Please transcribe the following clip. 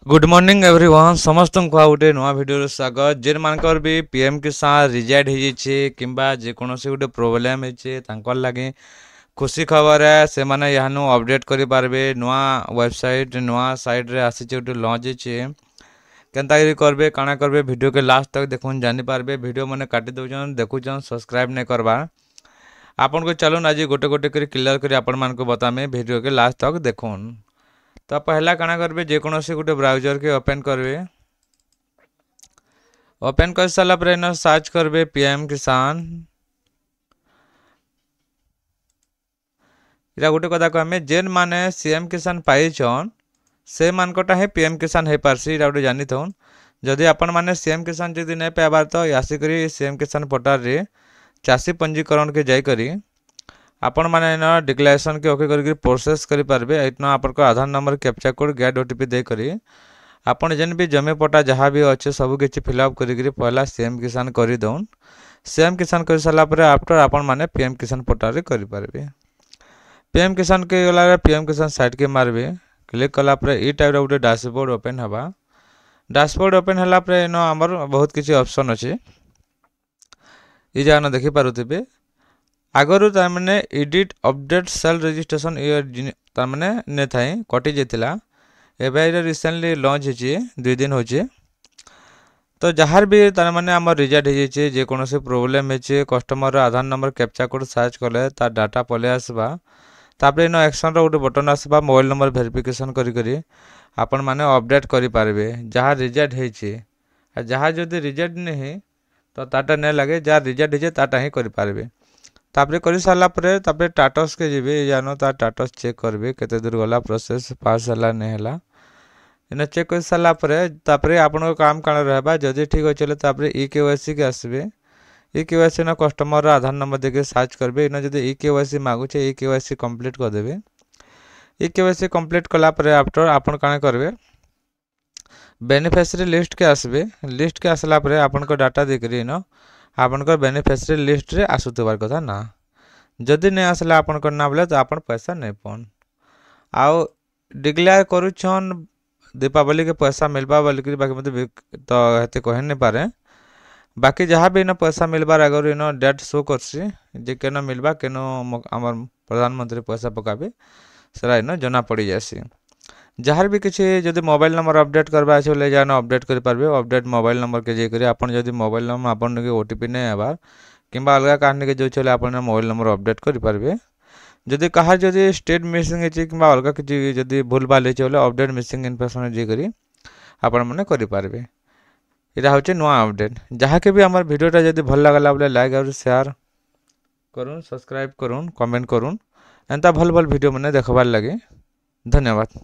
Good morning everyone समस्त को गोटे नुआ वीडियो स्वागत जेन मानकर भी पीएम किसान रिजाइड हो जाइए किंबा जेकोसी गोटे प्रोब्लेम होकर लगे खुशी खबर है से माने यहाँ अपडेट करें नुआ वेबसाइट नुआ साइट रे आसी गोटे लॉन्च होचे केनता करबे काना करबे वीडियो के लास्ट तक देखुन जानी पारबे वीडियो मैंने काटी दौन देखुन सब्सक्राइब नहीं करवा आपन को चलून आज गोटे गोटे कर क्लियर कर आपण मान को बतामे वीडियो के लास्ट तक देखुन। तो पहला काना करबे जेकोसी गोटे ब्राउजर के ओपन करबे ओपन कर सारा पर न सर्च करबे पीएम किसान इरा गोटे कथा कहमे जेन माने सीएम किसान पाइछन से मानकटा है पीएम किसान हो पारसी इरा गोटे जानी थौन जदि आपण माने सीएम किसान जदि नहीं पाइबार तो आसिक सीएम किसान पोर्टल रे चाषी पंजीकरण के जाई करी आपण माने न डिक्लेरेशन के ओके करके प्रोसेस करि पारबे एतना आपन को Aadhaar number captcha code get OTP दे करी आपण जेन भी जमे पटा जहाँ भी अच्छे सब किछि फिलअप करी पहला सीएम किसान करी दउन सीएम किसान कर सारा पर आफ्टर आपण माने पीएम किसान पोर्टल रे करि पारबे पीएम किसान के गला पीएम किसान साइट के मारबे क्लिक कला पर ई टाइप रो डैशबोर्ड ओपन हबा डैशबोर्ड ओपन हला पर न हमर बहुत किछि ऑप्शन अछि ई जान देखि पारुथिबे आगरू तारमाने एडिट अपडेट सेल रजिस्ट्रेशन तारमाने ने थाई कटि जाइतिला एबे रिसेंटली लॉन्च होची 2 दिन होची तो जहार भी तारमाने हमर रिजेक्ट हो जाइए जेकोसी प्रोब्लेम होची customer Aadhaar number captcha code search कले ता डाटा पले आसबा तापरे नो एक्शन रो गोटे बटन आसबा मोबाइल नंबर वेरिफिकेशन करी आपण माने अपडेट करि पारबे जहार रिजेक्ट होची जहार जदी रिजेक्ट नहीं तो ताटा ने लगे जहार रिजेक्ट होचे ताटा ही करि पारबे तापरे कर सारा पर टाटस के जी जानो ता टाटस चेक करबे केते दूर गला प्रोसेस पास हला नहीं हला इन चेक कर सारा पर आपन काम काण रहबा जदि ठीक हो चले तापरे ई केवाईसी के आसबे ई केवाईसी न कस्टमर आधार नंबर देके सर्च करबे इन जदि ई केवाईसी मागुचे ई केवाईसी कंप्लीट कर देबे ई केवाईसी कंप्लीट कला पर आफ्टर आपन काण करबे बेनिफिशियरी लिस्ट के आसबे लिस्ट के आसला पर आपन को डाटा देकरी न आपनकर बेनिफिशियरी लिस्ट रे आसुतबार कथा ना जदि नहीं आसला आपनकर ना बोले तो आपन पैसा नहीं पौन आउ डिक्लेयर करूछन दीपावली के पैसा मिलबा बोलिक बाकी मते तो हेते कहि नहीं पारे बाकी जहाँ भी न पैसा मिलबार अगर इन डेट शो करसी जे केन मिलबा केन हमर प्रधानमंत्री पैसा पकाबे सेरा इन जना पड़ी जासी जहाँ भी किसी जदि मोबाइल नंबर अपडेट करवा अच्छे बोले जान अपडेट कर पारबे अपडेट मोबाइल नंबर के जेकरी आपन जदि मोबाइल नंबर आपन के ओटीपी नहीं आबार किंबा अलग कहानी के जो चले आपन मोबाइल नंबर अपडेट कर पारबे जदि कहा जदि स्टेट मिसिंग है किंबा अलग किसी जदि भूल भाल है बोले अपडेट मिसिंग इनफॉरमेशन जेकरी आपन माने कर पारबे इरा होचे नुआ अपडेट जहाँ के भी हमार वीडियोटा जदि भल लागला बोले लाइक और शेयर करूँ सब्सक्राइब करूँ कमेंट करूँ एंता भल भल वीडियो मैंने देखबार लगे धन्यवाद।